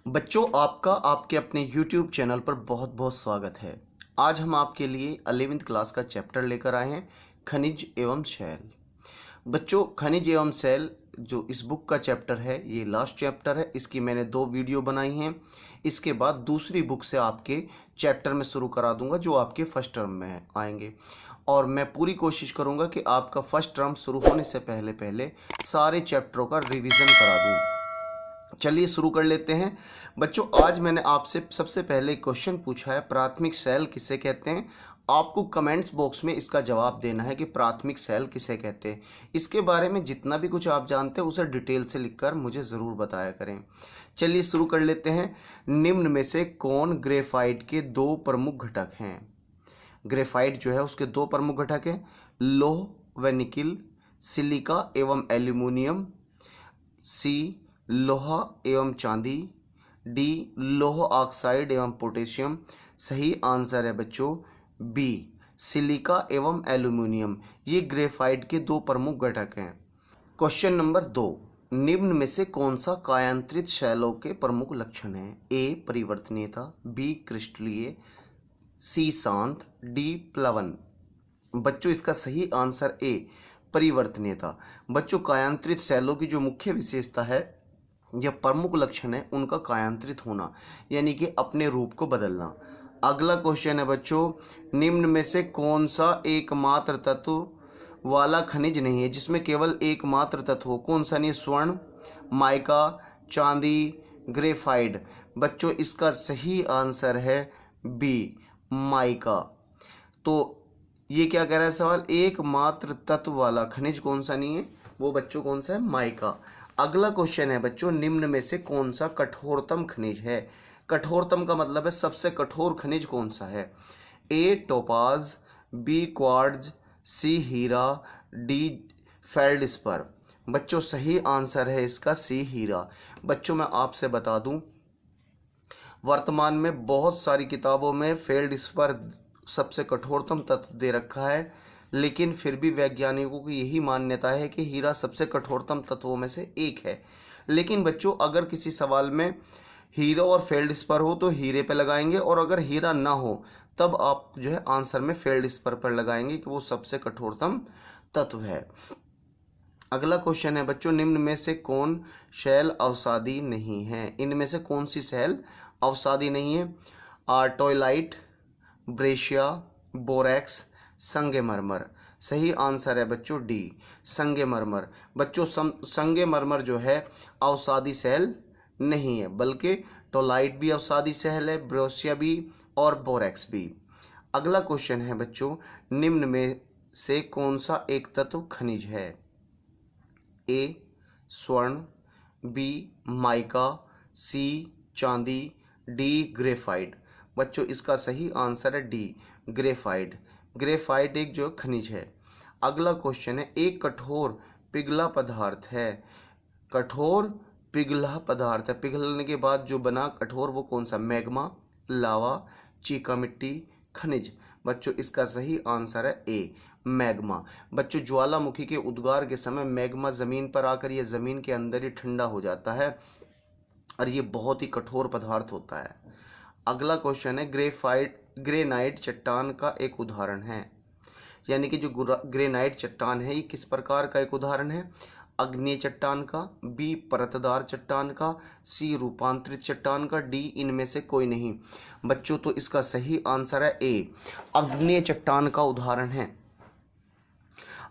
बच्चों, आपका आपके अपने YouTube चैनल पर बहुत बहुत स्वागत है। आज हम आपके लिए 11वीं क्लास का चैप्टर लेकर आए हैं, खनिज एवं शैल। बच्चों, खनिज एवं शैल जो इस बुक का चैप्टर है, ये लास्ट चैप्टर है। इसकी मैंने 2 वीडियो बनाई हैं। इसके बाद दूसरी बुक से आपके चैप्टर में शुरू करा दूंगा जो आपके फर्स्ट टर्म में आएंगे। और मैं पूरी कोशिश करूंगा कि आपका फर्स्ट टर्म शुरू होने से पहले पहले सारे चैप्टरों का रिवीजन करा दूं। चलिए शुरू कर लेते हैं। बच्चों, आज मैंने आपसे सबसे पहले क्वेश्चन पूछा है, प्राथमिक सेल किसे कहते हैं। आपको कमेंट्स बॉक्स में इसका जवाब देना है कि प्राथमिक सेल किसे कहते हैं। इसके बारे में जितना भी कुछ आप जानते हैं उसे डिटेल से लिखकर मुझे ज़रूर बताया करें। चलिए शुरू कर लेते हैं। निम्न में से कौन ग्रेफाइट के 2 प्रमुख घटक हैं। ग्रेफाइट जो है उसके 2 प्रमुख घटक हैं, लौह व निकिल, सिलिका एवं एल्यूमिनियम, सी लोहा एवं चांदी, डी लोह ऑक्साइड एवं पोटेशियम। सही आंसर है बच्चों बी, सिलिका एवं एल्यूमिनियम। ये ग्रेफाइट के 2 प्रमुख घटक हैं। क्वेश्चन नंबर 2, निम्न में से कौन सा कायांतरित शैलों के प्रमुख लक्षण है। ए परिवर्तनीयता, बी क्रिस्टलीय, सी शांत, डी प्लवन। बच्चों, इसका सही आंसर ए परिवर्तनीयता। बच्चों, कायांतरित शैलों की जो मुख्य विशेषता है या प्रमुख लक्षण है उनका कायांतरित होना, यानी कि अपने रूप को बदलना। अगला क्वेश्चन है बच्चों, निम्न में से कौन सा एकमात्र तत्व वाला खनिज नहीं है जिसमें केवल एकमात्र तत्व हो। कौन सा नहीं? स्वर्ण, माइका, चांदी, ग्रेफाइट। बच्चों, इसका सही आंसर है बी, माइका। तो ये क्या कह रहा है सवाल, एकमात्र तत्व वाला खनिज कौन सा नहीं है, वो बच्चों कौन सा है? माइका। अगला क्वेश्चन है बच्चों, निम्न में से कौन सा कठोरतम खनिज है। कठोरतम का मतलब है सबसे कठोर खनिज कौन सा है। ए टोपाज, बी क्वार्ट्ज, सी हीरा, डी फेल्डस्पर। बच्चों, सही आंसर है इसका सी हीरा। बच्चों, मैं आपसे बता दूं, वर्तमान में बहुत सारी किताबों में फेल्डस्पर सबसे कठोरतम तत्व दे रखा है, लेकिन फिर भी वैज्ञानिकों की यही मान्यता है कि हीरा सबसे कठोरतम तत्वों में से एक है। लेकिन बच्चों, अगर किसी सवाल में हीरा और फेल्डस्पर हो तो हीरे पे लगाएंगे, और अगर हीरा ना हो तब आप जो है आंसर में फेल्डस्पर पर लगाएंगे कि वो सबसे कठोरतम तत्व है। अगला क्वेश्चन है बच्चों, निम्न में से कौन शैल अवसादी नहीं है। इनमें से कौन सी शैल अवसादी नहीं है। आर्टोइलाइट, ब्रेशिया, बोरैक्स, संगमरमर। सही आंसर है बच्चों डी, संगमरमर। बच्चों, संगमरमर जो है अवसादी सेल नहीं है, बल्कि टोलाइट भी अवसादी सेल है, ब्रेशिया भी और बोरैक्स भी। अगला क्वेश्चन है बच्चों, निम्न में से कौन सा एक तत्व खनिज है। ए स्वर्ण, बी माइका, सी चांदी, डी ग्रेफाइट। बच्चों, इसका सही आंसर है डी, ग्रेफाइट। ग्रेफाइट एक जो खनिज है। अगला क्वेश्चन है, एक कठोर पिघला पदार्थ है। कठोर पिघला पदार्थ है, पिघलने के बाद जो बना कठोर वो कौन सा? मैग्मा, लावा, चीका मिट्टी, खनिज। बच्चों, इसका सही आंसर है ए, मैग्मा। बच्चों, ज्वालामुखी के उद्गार के समय मैग्मा जमीन पर आकर ये जमीन के अंदर ही ठंडा हो जाता है और ये बहुत ही कठोर पदार्थ होता है। अगला क्वेश्चन है, ग्रेनाइट चट्टान का एक उदाहरण है। यानी कि जो ग्रेनाइट चट्टान है ये किस प्रकार का एक उदाहरण है। अग्नेय चट्टान का, बी परतदार चट्टान का, सी रूपांतरित चट्टान का, डी इनमें से कोई नहीं। बच्चों, तो इसका सही आंसर है ए, अग्नेय चट्टान का उदाहरण है।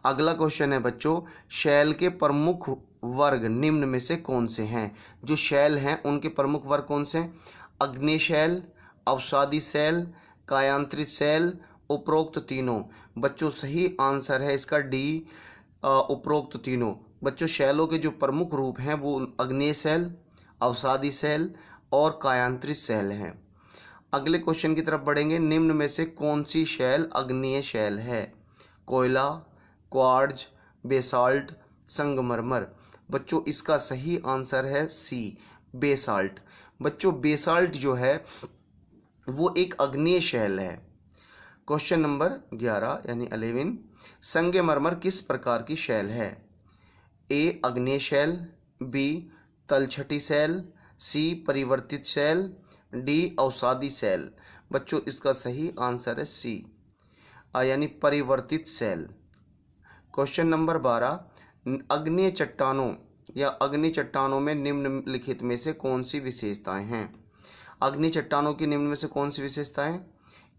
अगला क्वेश्चन है बच्चों, शैल के प्रमुख वर्ग निम्न में से कौन से हैं। जो शैल हैं उनके प्रमुख वर्ग कौन से हैं। अग्नेय शैल, अवसादी शैल, कायांतरित शैल, उपरोक्त तीनों। बच्चों, सही आंसर है इसका डी, उपरोक्त तीनों। बच्चों, शैलों के जो प्रमुख रूप हैं वो अग्नेय शैल, अवसादी शैल और कायांतरित शैल हैं। अगले क्वेश्चन की तरफ बढ़ेंगे, निम्न में से कौन सी शैल अग्नेय शैल है। कोयला, क्वार्ट्ज, बेसाल्ट, संगमरमर। बच्चों, इसका सही आंसर है सी, बेसाल्ट। बच्चों, बेसाल्ट जो है वो एक अग्नेय शैल है। क्वेश्चन नंबर 11 यानी 11, संगमरमर किस प्रकार की शैल है। ए अग्नेय शैल, बी तलछटी शैल, सी परिवर्तित सेल, डी अवसादी सेल। बच्चों इसका सही आंसर है सी, यानी परिवर्तित सेल। क्वेश्चन नंबर 12, अग्नेय चट्टानों या अग्नि चट्टानों में निम्नलिखित में से कौन सी विशेषताएं हैं? अग्नि चट्टानों की निम्न में से कौन सी विशेषताएं?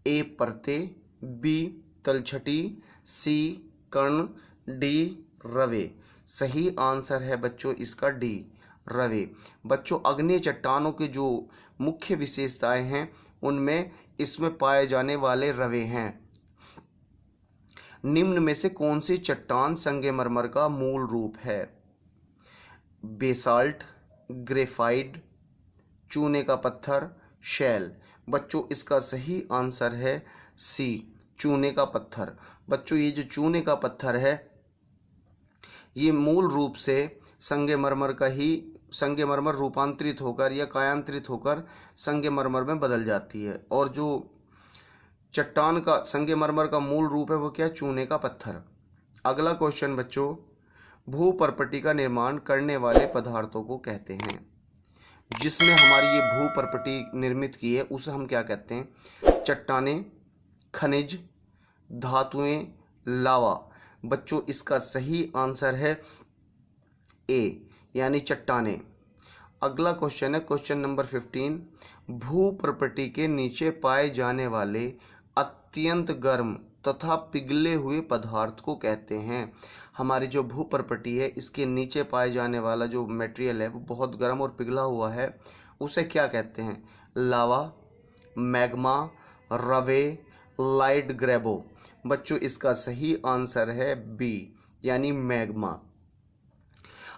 ए परतें, बी तलछटी, सी कर्ण, डी रवे। सही आंसर है बच्चों इसका डी रवे। बच्चों अग्नि चट्टानों की जो मुख्य विशेषताएं हैं उनमें इसमें पाए जाने वाले रवे हैं। निम्न में से कौन सी चट्टान संगमरमर का मूल रूप है? बेसाल्ट, ग्रेफाइट, चूने का पत्थर, शैल। बच्चों इसका सही आंसर है सी चूने का पत्थर। बच्चों ये जो चूने का पत्थर है ये मूल रूप से संगमरमर रूपांतरित होकर या कायांतरित होकर संगमरमर में बदल जाती है। और जो चट्टान का संगमरमर का मूल रूप है वो क्या? चूने का पत्थर। अगला क्वेश्चन बच्चों, भूपर्पटी का निर्माण करने वाले पदार्थों को कहते हैं। जिसमें हमारी ये भूपर्पटी निर्मित की है उसे हम क्या कहते हैं? चट्टानें, खनिज, धातुएं, लावा। बच्चों इसका सही आंसर है ए यानी चट्टानें। अगला क्वेश्चन है क्वेश्चन नंबर 15, भूपर्पटी के नीचे पाए जाने वाले अत्यंत गर्म तथा पिघले हुए पदार्थ को कहते हैं। हमारी जो भूपर्पटी है इसके नीचे पाए जाने वाला जो मटेरियल है वो बहुत गर्म और पिघला हुआ है, उसे क्या कहते हैं? लावा, मैग्मा, रवे, लाइट ग्रेबो। बच्चों इसका सही आंसर है बी यानी मैग्मा।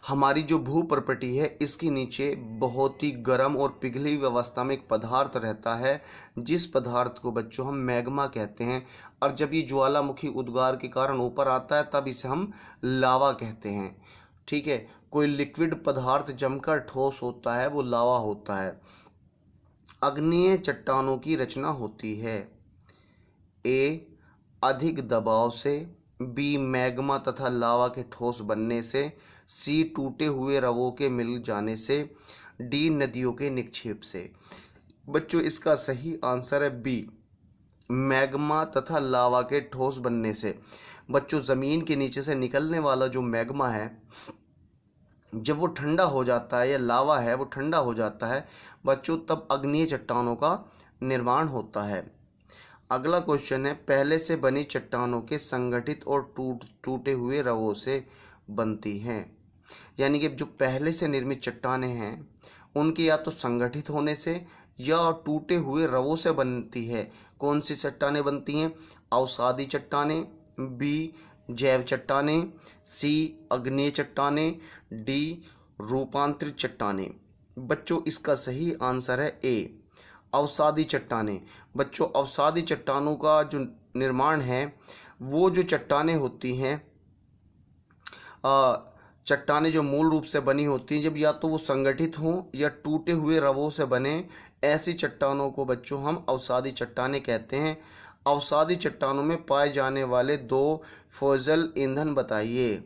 हमारी जो भूपर्पटी है इसके नीचे बहुत ही गर्म और पिघली हुई अवस्था में एक पदार्थ रहता है जिस पदार्थ को बच्चों हम मैग्मा कहते हैं। और जब ये ज्वालामुखी उद्गार के कारण ऊपर आता है तब इसे हम लावा कहते हैं। ठीक है, कोई लिक्विड पदार्थ जमकर ठोस होता है वो लावा होता है। अग्नेय चट्टानों की रचना होती है ए अधिक दबाव से, बी मैग्मा तथा लावा के ठोस बनने से, सी टूटे हुए रवों के मिल जाने से, डी नदियों के निक्षेप से। बच्चों इसका सही आंसर है बी मैग्मा तथा लावा के ठोस बनने से। बच्चों जमीन के नीचे से निकलने वाला जो मैग्मा है जब वो ठंडा हो जाता है या लावा है वो ठंडा हो जाता है बच्चों तब अग्नेय चट्टानों का निर्माण होता है। अगला क्वेश्चन है, पहले से बनी चट्टानों के संगठित और टूटे हुए रवों से बनती हैं। यानी कि जो पहले से निर्मित चट्टानें हैं उनके या तो संगठित होने से या टूटे हुए रवों से बनती है। कौन सी चट्टानें बनती हैं? अवसादी चट्टानें, बी जैव चट्टानें, सी अग्नेय चट्टानें, डी रूपांतरित चट्टानें। बच्चों इसका सही आंसर है ए अवसादी चट्टानें। बच्चों अवसादी चट्टानों का जो निर्माण है वो जो चट्टानें होती हैं चट्टानें जो मूल रूप से बनी होती हैं जब या तो वो संगठित हों या टूटे हुए रवों से बने ऐसी चट्टानों को बच्चों हम अवसादी चट्टानें कहते हैं। अवसादी चट्टानों में पाए जाने वाले दो फॉसिल ईंधन बताइए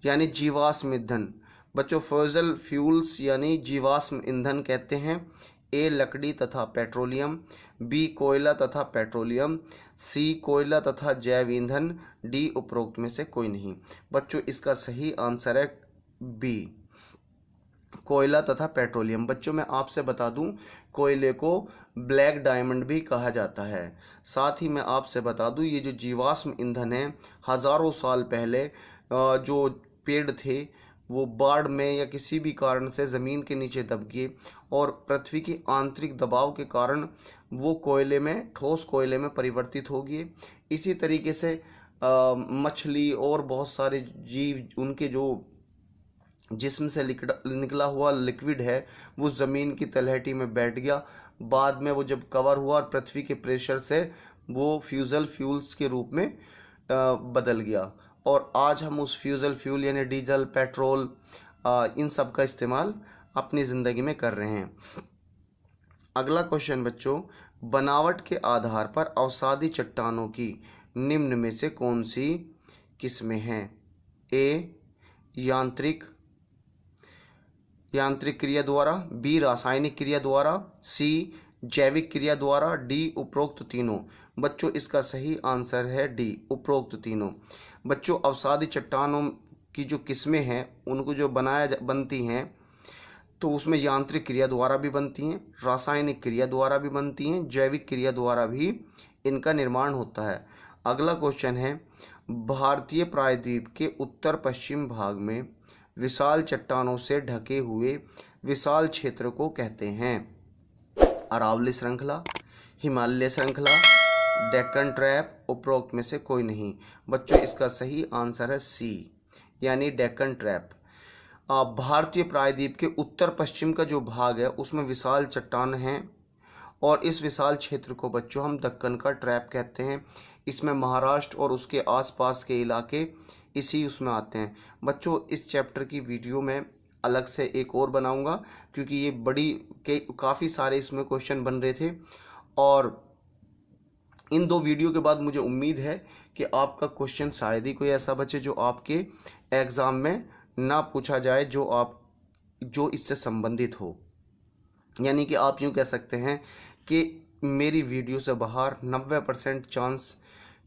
यानी जीवाश्म ईंधन। बच्चों फॉसिल फ्यूल्स यानी जीवाश्म ईंधन कहते हैं। ए लकड़ी तथा पेट्रोलियम, बी कोयला तथा पेट्रोलियम, सी कोयला तथा जैव ईंधन, डी उपरोक्त में से कोई नहीं। बच्चों इसका सही आंसर है बी कोयला तथा पेट्रोलियम। बच्चों मैं आपसे बता दूं कोयले को ब्लैक डायमंड भी कहा जाता है। साथ ही मैं आपसे बता दूं ये जो जीवाश्म ईंधन है हज़ारों साल पहले जो पेड़ थे वो बाढ़ में या किसी भी कारण से ज़मीन के नीचे दब गए और पृथ्वी के आंतरिक दबाव के कारण वो कोयले में ठोस कोयले में परिवर्तित हो गए। इसी तरीके से मछली और बहुत सारे जीव उनके जो जिस्म से निकला हुआ लिक्विड है वो ज़मीन की तलहटी में बैठ गया। बाद में वो जब कवर हुआ और पृथ्वी के प्रेशर से वो फ्यूजल फ्यूल्स के रूप में बदल गया और आज हम उस फ्यूजल फ्यूल यानी डीजल पेट्रोल इन सब का इस्तेमाल अपनी ज़िंदगी में कर रहे हैं। अगला क्वेश्चन बच्चों, बनावट के आधार पर अवसादी चट्टानों की निम्न में से कौन सी किस्में हैं? ए यांत्रिक, यांत्रिक क्रिया द्वारा, बी रासायनिक क्रिया द्वारा, सी जैविक क्रिया द्वारा, डी उपरोक्त तीनों। बच्चों इसका सही आंसर है डी उपरोक्त तीनों। बच्चों अवसादी चट्टानों की जो किस्में हैं उनको जो बनती हैं तो उसमें यांत्रिक क्रिया द्वारा भी बनती हैं, रासायनिक क्रिया द्वारा भी बनती हैं, जैविक क्रिया द्वारा भी इनका निर्माण होता है। अगला क्वेश्चन है, भारतीय प्रायद्वीप के उत्तर पश्चिम भाग में विशाल चट्टानों से ढके हुए विशाल क्षेत्र को कहते हैं? अरावली श्रृंखला, हिमालय श्रृंखला, डेक्कन ट्रैप, उपरोक्त में से कोई नहीं। बच्चों इसका सही आंसर है सी यानी डेक्कन ट्रैप। भारतीय प्रायद्वीप के उत्तर पश्चिम का जो भाग है उसमें विशाल चट्टान हैं और इस विशाल क्षेत्र को बच्चों हम दक्कन का ट्रैप कहते हैं। इसमें महाराष्ट्र और उसके आसपास के इलाके इसी उसमें आते हैं। बच्चों इस चैप्टर की वीडियो में अलग से एक और बनाऊंगा क्योंकि ये काफ़ी सारे इसमें क्वेश्चन बन रहे थे और इन 2 वीडियो के बाद मुझे उम्मीद है कि आपका क्वेश्चन शायद ही कोई ऐसा बचे जो आपके एग्ज़ाम में ना पूछा जाए जो इससे संबंधित हो। यानी कि आप यूँ कह सकते हैं कि मेरी वीडियो से बाहर 90% चांस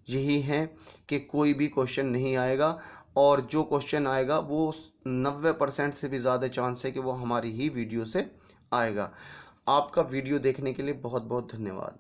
यही है कि कोई भी क्वेश्चन नहीं आएगा और जो क्वेश्चन आएगा वो 90% से भी ज़्यादा चांस है कि वो हमारी ही वीडियो से आएगा। आपका वीडियो देखने के लिए बहुत बहुत धन्यवाद।